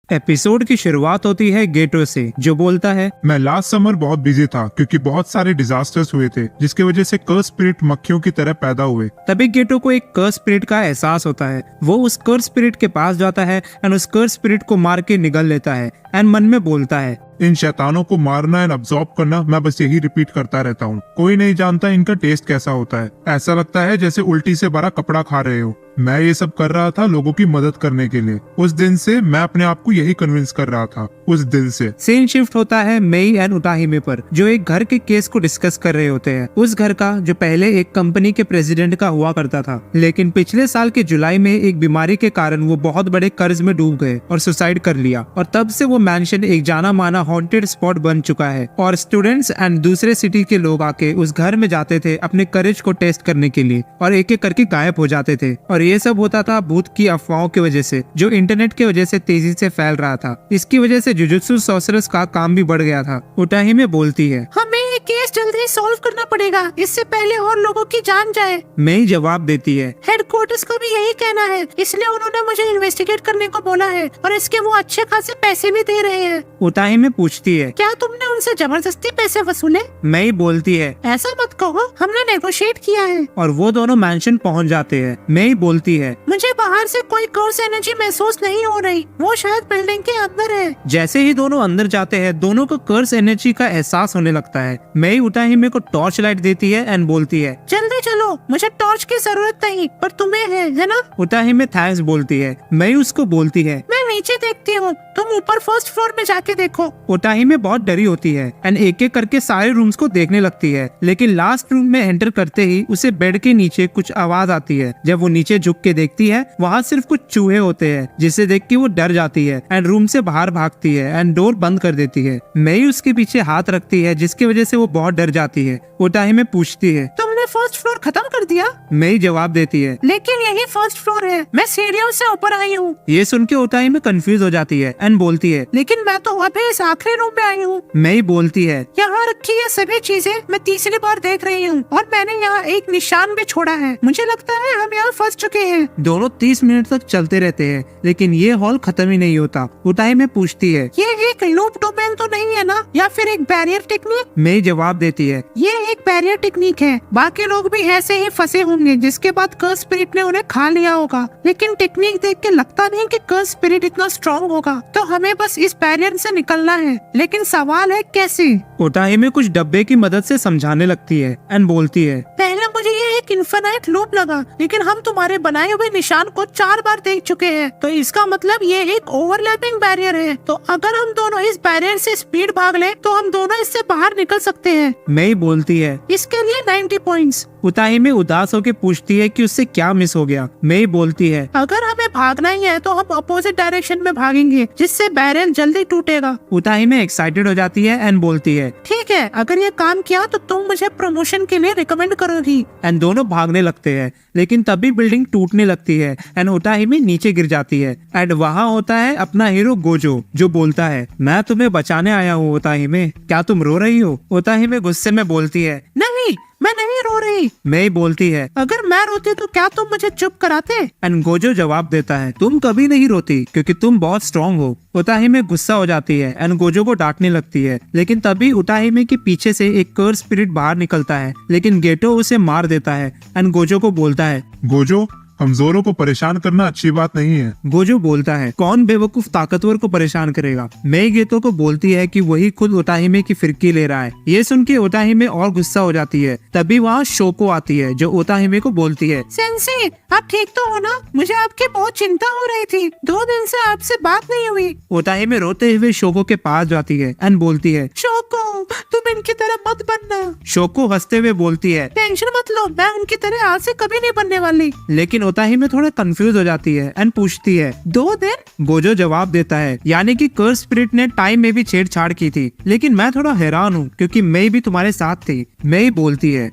Episode की शुरुआत होती है गेटो से, जो बोलता है, मैं लास्ट समर बहुत बिजी था क्योंकि बहुत सारे डिजास्टर्स हुए थे जिसकी वजह से कर्स स्पिरिट मक्खियों की तरह पैदा हुए। तभी गेटो को एक कर्स स्पिरिट का एहसास होता है। वो उस कर्स स्पिरिट के पास जाता है एंड उस कर्स स्पिरिट को मार के निगल लेता है एंड मन में बोलता है, इन शैतानों को मारना एंड अब्सॉर्ब करना मैं बस यही रिपीट करता रहता हूँ। कोई नहीं जानता इनका टेस्ट कैसा होता है। ऐसा लगता है जैसे उल्टी से भरा कपड़ा खा रहे हो। मैं ये सब कर रहा था लोगों की मदद करने के लिए। उस दिन से मैं अपने आप को यही कन्विंस कर रहा था। उस दिन से सीन शिफ्ट होता है मेई एंड उटाहिमे पर, जो एक घर के केस को डिस्कस कर रहे होते हैं। उस घर का जो पहले एक कंपनी के प्रेसिडेंट का हुआ करता था, लेकिन पिछले साल के जुलाई में एक बीमारी के कारण वो बहुत बड़े कर्ज में डूब गए और सुसाइड कर लिया। और तब से वो मैंशन एक जाना माना हॉन्टेड स्पॉट बन चुका है और स्टूडेंट्स एंड दूसरे सिटी के लोग आके उस घर में जाते थे अपने करेज को टेस्ट करने के लिए और एक एक करके गायब हो जाते थे। और ये सब होता था भूत की अफवाहों की वजह से, जो इंटरनेट की वजह से तेजी से फैल रहा था। इसकी वजह से जुजुत्सु सॉर्सरर्स का काम भी बढ़ गया था। उटाहिमे बोलती है, हमें ये केस जल्दी सॉल्व करना पड़ेगा, इससे पहले और लोगों की जान जाए। मेई जवाब देती है, हेडक्वार्टर्स का भी यही कहना है, इसलिए उन्होंने मुझे इन्वेस्टिगेट करने को बोला है और इसके वो अच्छे खासे पैसे भी दे रहे हैं। उटाहिमे पूछती है, क्या तुमने उनसे जबरदस्ती पैसे वसूले? मेई बोलती है, ऐसा मत कहो, हमने नेगोशिएट किया है। और वो दोनों मैंशन पहुंच जाते हैं। मेई बोलती है, मुझे बाहर से कोई कर्स एनर्जी महसूस नहीं हो रही, वो शायद बिल्डिंग के अंदर है। जैसे ही दोनों अंदर जाते हैं, दोनों को कर्स एनर्जी का एहसास होने लगता है। मेई उटाहिमे को टॉर्च लाइट देती है एंड बोलती है, जल्दी चलो, मुझे टॉर्च की जरूरत नहीं, पर तुम्हें है ना? उटाहिमे थैंक्स बोलती है। मेई उसको बोलती है, मैं नीचे देखती हूँ, तुम ऊपर फर्स्ट फ्लोर में जाके देखो। उटाहिमे बहुत डरी होती है एंड एक एक करके सारे रूम्स को देखने लगती है, लेकिन लास्ट रूम में एंटर करते ही उसे बेड के नीचे कुछ आवाज आती है। जब वो नीचे झुक के देखती है, वहाँ सिर्फ कुछ चूहे होते हैं, जिसे देख के वो डर जाती है एंड रूम से बाहर भागती है एंड डोर बंद कर देती है। मेई उसके पीछे हाथ रखती है, जिसकी वजह से वो बहुत डर जाती है। उटाहिमे पूछती है, तुमने फर्स्ट फ्लोर खत्म कर दिया? मेई जवाब देती है, लेकिन यही फर्स्ट फ्लोर है, मैं सीढ़ियों से ऊपर आई हूँ। ये सुन के उटाहिमे कंफ्यूज हो जाती है एंड बोलती है, लेकिन मैं तो अभी इस आखिरी रूम में आई हूँ। मेई बोलती है, यहाँ रखी ये सभी चीजें मैं तीसरी बार देख रही हूँ और मैंने यहाँ एक निशान भी छोड़ा है। मुझे लगता है हम यहाँ फंस चुके हैं। दोनों 30 मिनट तक चलते रहते हैं, लेकिन ये हॉल खत्म ही नहीं होता। उटाहिमे पूछती है, ये एक लूप डोमेन तो नहीं है ना, या फिर एक बैरियर टेक्निक? मेई जवाब देती है, ये एक बैरियर टेक्निक है। बाकी लोग भी ऐसे ही फंसे होंगे, जिसके बाद कर्स स्पिरिट ने उन्हें खा लिया होगा। लेकिन टेक्निक देख के लगता नहीं कि कर्स स्पिरिट इतना स्ट्रॉन्ग होगा, तो हमें बस इस बैरियर से निकलना है। लेकिन सवाल है कैसे? उटाहिमे कुछ डब्बे की मदद से समझाने लगती है एंड बोलती है, पहले मुझे ये एक इन्फिनाइट लूप लगा, लेकिन हम तुम्हारे बनाए हुए निशान को 4 बार देख चुके हैं, तो इसका मतलब ये एक ओवरलैपिंग बैरियर है। तो अगर हम दोनों इस बैरियर से स्पीड भाग ले, तो हम दोनों इससे बाहर निकल सकते हैं। मेई बोलती है, इसके लिए 90 पॉइंट्स। उटाहिमे उदास होकर पूछती है कि उससे क्या मिस हो गया। मेई बोलती है, अगर हमें भागना ही है तो हम अपोजिट डायरेक्शन में भागेंगे, जिससे बैरियर जल्दी टूटेगा। उटाहिमे एक्साइटेड हो जाती है एंड बोलती है, ठीक है, अगर ये काम किया तो तुम मुझे प्रमोशन के लिए रिकमेंड करोगी। एंड दोनों भागने लगते हैं, लेकिन तभी बिल्डिंग टूटने लगती है एंड उटाहिमे नीचे गिर जाती है। एंड वहाँ होता है अपना हीरो गोजो, जो बोलता है, मैं तुम्हें बचाने आया हूँ उटाहिमे, क्या तुम रो रही हो? उटाहिमे गुस्से में बोलती है, नहीं, मैं नहीं रो रही। मेई बोलती है, अगर मैं रोती तो क्या तुम मुझे चुप कराते? एंड गोजो जवाब देता है, तुम कभी नहीं रोती क्योंकि तुम बहुत स्ट्रॉन्ग हो। उटाहिमे गुस्सा हो जाती है एंड गोजो को डांटने लगती है, लेकिन तभी उटाहिमे के पीछे से एक कर्स स्पिरिट बाहर निकलता है, लेकिन गेटो उसे मार देता है एंड गोजो को बोलता है, गोजो, कमजोरों को परेशान करना अच्छी बात नहीं है। गोजो बोलता है, कौन बेवकूफ ताकतवर को परेशान करेगा? मेई गेतो को बोलती है कि वही खुद उटाहिमे की फिरकी ले रहा है। ये सुन के उटाहिमे और गुस्सा हो जाती है। तभी वहाँ शोको आती है, जो उटाहिमे को बोलती है, सेंसी, आप ठीक तो हो ना? मुझे आपकी बहुत चिंता हो रही थी, 2 दिन से आपसे बात नहीं हुई। उटाहिमे रोते हुए शोको के पास जाती है एंड बोलती है, शोको, तुम इनकी तरह मत बनना। शोको हंसते हुए बोलती है, टेंशन मत लो, मैं उनकी तरह आज से कभी नहीं बनने वाली। लेकिन उटाहिमे थोड़ा कंफ्यूज हो जाती है एंड पूछती है, 2 दिन? गोजो जवाब देता है, यानी कि कर्स स्पिरिट ने टाइम में भी छेड़छाड़ की थी, लेकिन मैं थोड़ा हैरान हूँ क्योंकि मैं भी तुम्हारे साथ थी। मेई बोलती है,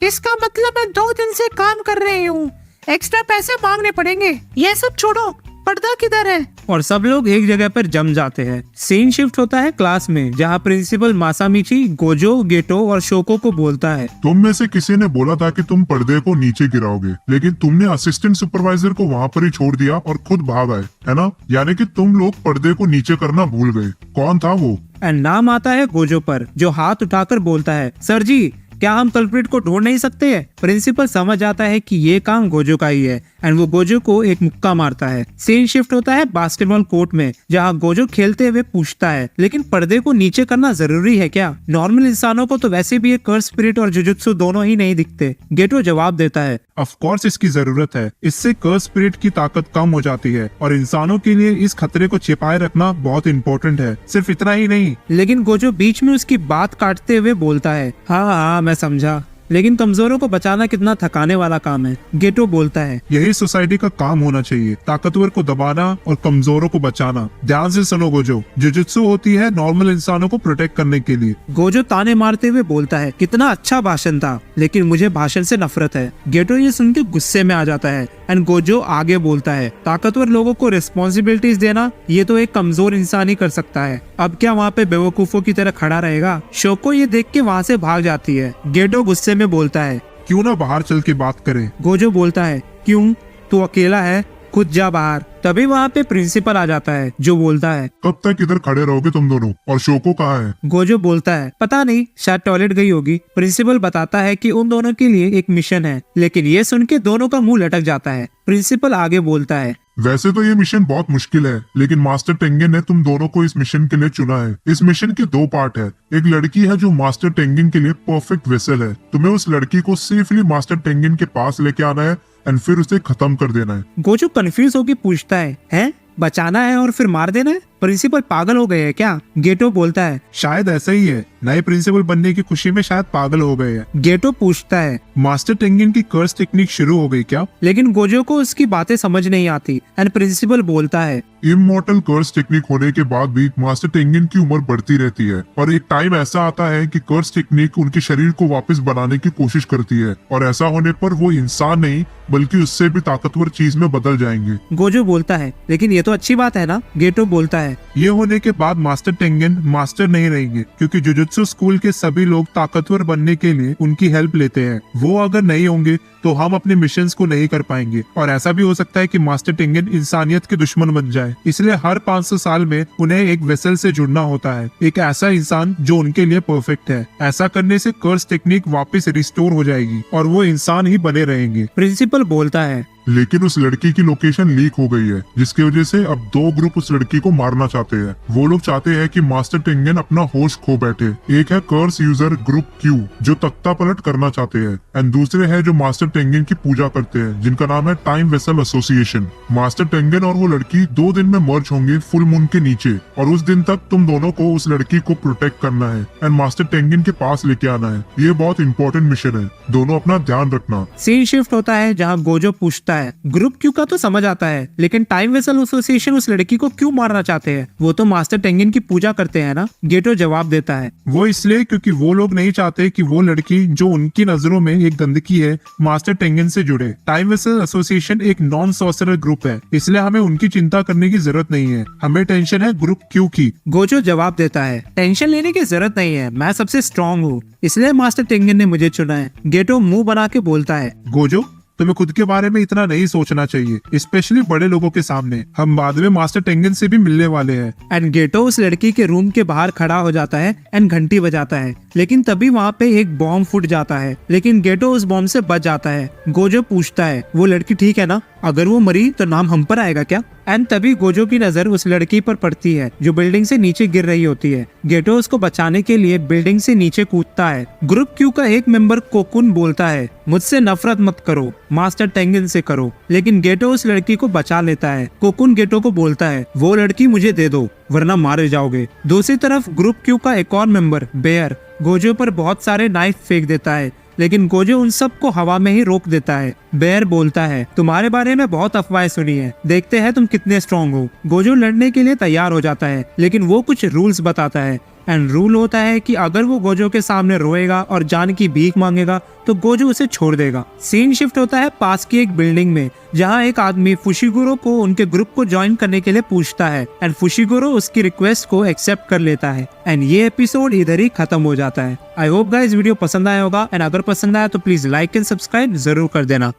इसका मतलब मैं 2 दिन से काम कर रही हूँ, एक्स्ट्रा पैसे मांगने पड़ेंगे। ये सब छोड़ो, पर्दा किधर है? और सब लोग एक जगह पर जम जाते हैं। सीन शिफ्ट होता है क्लास में, जहाँ प्रिंसिपल मासामिची गोजो, गेटो और शोको को बोलता है, तुम में से किसी ने बोला था कि तुम पर्दे को नीचे गिराओगे, लेकिन तुमने असिस्टेंट सुपरवाइजर को वहाँ पर ही छोड़ दिया और खुद भाग आए, है ना? यानी कि तुम लोग पर्दे को नीचे करना भूल गए। कौन था वो? एंड नाम आता है गोजो पर, जो हाथ उठाकर बोलता है, सर जी क्या हम कल्प्रिट को ढूंढ नहीं सकते हैं? प्रिंसिपल समझ जाता है कि ये काम गोजो का ही है एंड वो गोजो को एक मुक्का मारता है। सीन शिफ्ट होता है बास्केटबॉल कोर्ट में, जहाँ गोजो खेलते हुए पूछता है, लेकिन पर्दे को नीचे करना जरूरी है क्या? नॉर्मल इंसानों को तो वैसे भी एक कर्स स्पिरिट और जुजुत्सु दोनों ही नहीं दिखते। गेटो जवाब देता है, ऑफ कोर्स इसकी जरूरत है। इससे कर्स स्पिरिट की ताकत कम हो जाती है और इंसानों के लिए इस खतरे को छिपाए रखना बहुत इम्पोर्टेंट है। सिर्फ इतना ही नहीं। लेकिन गोजो बीच में उसकी बात काटते हुए बोलता है, हाँ मैं समझा, लेकिन कमजोरों को बचाना कितना थकाने वाला काम है। गेटो बोलता है, यही सोसाइटी का काम होना चाहिए, ताकतवर को दबाना और कमजोरों को बचाना। ध्यान से सुनो गोजो, जुजुत्सु होती है नॉर्मल इंसानों को प्रोटेक्ट करने के लिए। गोजो ताने मारते हुए बोलता है, कितना अच्छा भाषण था, लेकिन मुझे भाषण से नफरत है। गेटो ये सुन के गुस्से में आ जाता है एंड गोजो आगे बोलता है, ताकतवर लोगों को रिस्पॉन्सिबिलिटीज देना ये तो एक कमजोर इंसान ही कर सकता है। अब क्या वहाँ पे बेवकूफों की तरह खड़ा रहेगा? शोको ये देख के वहाँ से भाग जाती है। गेटो गुस्से में बोलता है, क्यों ना बाहर चल के बात करें? गोजो बोलता है, क्यों? तू अकेला है, खुद जा बाहर। तभी वहाँ पे प्रिंसिपल आ जाता है, जो बोलता है, कब तक इधर खड़े रहोगे तुम दोनों? और शोको कहाँ है? गोजो बोलता है, पता नहीं, शायद टॉयलेट गई होगी। प्रिंसिपल बताता है कि उन दोनों के लिए एक मिशन है, लेकिन ये सुन के दोनों का मुंह लटक जाता है। प्रिंसिपल आगे बोलता है, वैसे तो ये मिशन बहुत मुश्किल है, लेकिन मास्टर टेंगेन ने तुम दोनों को इस मिशन के लिए चुना है। इस मिशन के 2 पार्ट है। एक लड़की है जो मास्टर टेंगेन के लिए परफेक्ट वेसल है। तुम्हें उस लड़की को सेफली मास्टर टेंगेन के पास लेके आना है एंड फिर उसे खत्म कर देना है। गोजो कंफ्यूज होकर पूछता है, हैं? बचाना है और फिर मार देना है? प्रिंसिपल पागल हो गए हैं क्या? गेटो बोलता है, शायद ऐसा ही है। नए प्रिंसिपल बनने की खुशी में शायद पागल हो गए हैं। गेटो पूछता है, मास्टर टेंगेन की कर्स टेक्निक शुरू हो गई क्या? लेकिन गोजो को उसकी बातें समझ नहीं आती एंड प्रिंसिपल बोलता है, इमॉर्टल कर्स टेक्निक होने के बाद भी मास्टर टेंगेन की उम्र बढ़ती रहती है और एक टाइम ऐसा आता है कि कर्स टेक्निक उनके शरीर को वापस बनाने की कोशिश करती है और ऐसा होने पर वो इंसान नहीं बल्कि उससे भी ताकतवर चीज में बदल जाएंगे। गोजो बोलता है, लेकिन ये तो अच्छी बात है ना? गेटो बोलता है, ये होने के बाद मास्टर टेंगेन मास्टर नहीं रहेंगे, क्योंकि जुजुत्सु स्कूल के सभी लोग ताकतवर बनने के लिए उनकी हेल्प लेते हैं। वो अगर नहीं होंगे तो हम अपने मिशंस को नहीं कर पाएंगे और ऐसा भी हो सकता है कि मास्टर टेंगेन इंसानियत के दुश्मन बन जाए। इसलिए हर 500 साल में उन्हें एक वेसल से जुड़ना होता है, एक ऐसा इंसान जो उनके लिए परफेक्ट है। ऐसा करने से कर्स टेक्निक वापस रिस्टोर हो जाएगी और वो इंसान ही बने रहेंगे। प्रिंसिपल बोलता है, लेकिन उस लड़की की लोकेशन लीक हो गई है, जिसकी वजह से अब 2 ग्रुप उस लड़की को मारना चाहते हैं। वो लोग चाहते हैं कि मास्टर टेंगेन अपना होश खो बैठे। एक है कर्स यूजर ग्रुप क्यू, जो तख्ता पलट करना चाहते हैं, एंड दूसरे है जो मास्टर टेंगेन की पूजा करते हैं, जिनका नाम है टाइम वेसल एसोसिएशन। मास्टर टेंगेन और वो लड़की 2 दिन में मर्ज होंगे फुल मून के नीचे और उस दिन तक तुम दोनों को उस लड़की को प्रोटेक्ट करना है एंड मास्टर टेंगेन के पास लेके आना है। ये बहुत इंपॉर्टेंट मिशन है, दोनों अपना ध्यान रखना। सीन शिफ्ट होता है जहाँ गोजो पूछता है, ग्रुप क्यू का तो समझ आता है, लेकिन टाइम वेसल एसोसिएशन उस लड़की को क्यों मारना चाहते हैं? वो तो मास्टर टेंगेन की पूजा करते हैं ना? गेटो जवाब देता है, वो इसलिए क्योंकि वो लोग नहीं चाहते कि वो लड़की जो उनकी नजरों में एक गंदगी है मास्टर टेंगेन से जुड़े। टाइम वेसल एसोसिएशन एक नॉन सॉर्सरर ग्रुप है, इसलिए हमें उनकी चिंता करने की जरूरत नहीं है। हमें टेंशन है ग्रुप क्यू की। गोजो जवाब देता है, टेंशन लेने की जरूरत नहीं है, मैं सबसे स्ट्रांग हूँ, इसलिए मास्टर टेंगेन ने मुझे चुना है। गेटो मुंह बना के बोलता है, गोजो तुम्हें खुद के बारे में इतना नहीं सोचना चाहिए, स्पेशली बड़े लोगों के सामने। हम बाद में मास्टर टेंगेन से भी मिलने वाले हैं। एंड गेटो उस लड़की के रूम के बाहर खड़ा हो जाता है एंड घंटी बजाता है, लेकिन तभी वहाँ पे एक बॉम्ब फूट जाता है, लेकिन गेटो उस बॉम्ब से बच जाता है। गोजो पूछता है, वो लड़की ठीक है ना? अगर वो मरी तो नाम हम पर आएगा क्या? एंड तभी गोजो की नजर उस लड़की पर पड़ती है जो बिल्डिंग से नीचे गिर रही होती है। गेटो उसको बचाने के लिए बिल्डिंग से नीचे कूदता है। ग्रुप क्यू का एक मेंबर कोकुन बोलता है, मुझसे नफरत मत करो, मास्टर टेंगेन से करो, लेकिन गेटो उस लड़की को बचा लेता है। कोकुन गेटो को बोलता है, वो लड़की मुझे दे दो वरना मारे जाओगे। दूसरी तरफ ग्रुप क्यू का एक और मेंबर बेयर गोजो पर बहुत सारे नाइफ फेंक देता है, लेकिन गोजो उन सब को हवा में ही रोक देता है। बेयर बोलता है, तुम्हारे बारे में बहुत अफवाहें सुनी है, देखते हैं तुम कितने स्ट्रॉन्ग हो। गोजो लड़ने के लिए तैयार हो जाता है, लेकिन वो कुछ रूल्स बताता है एंड रूल होता है कि अगर वो गोजो के सामने रोएगा और जान की भीख मांगेगा तो गोजो उसे छोड़ देगा। सीन शिफ्ट होता है पास की एक बिल्डिंग में, जहाँ एक आदमी फुशिगुरो को उनके ग्रुप को ज्वाइन करने के लिए पूछता है एंड फुशिगुरो उसकी रिक्वेस्ट को एक्सेप्ट कर लेता है एंड ये एपिसोड इधर ही खत्म हो जाता है। आई होप गाइस वीडियो पसंद आया होगा एंड अगर पसंद आया तो प्लीज लाइक एंड सब्सक्राइब जरूर कर देना।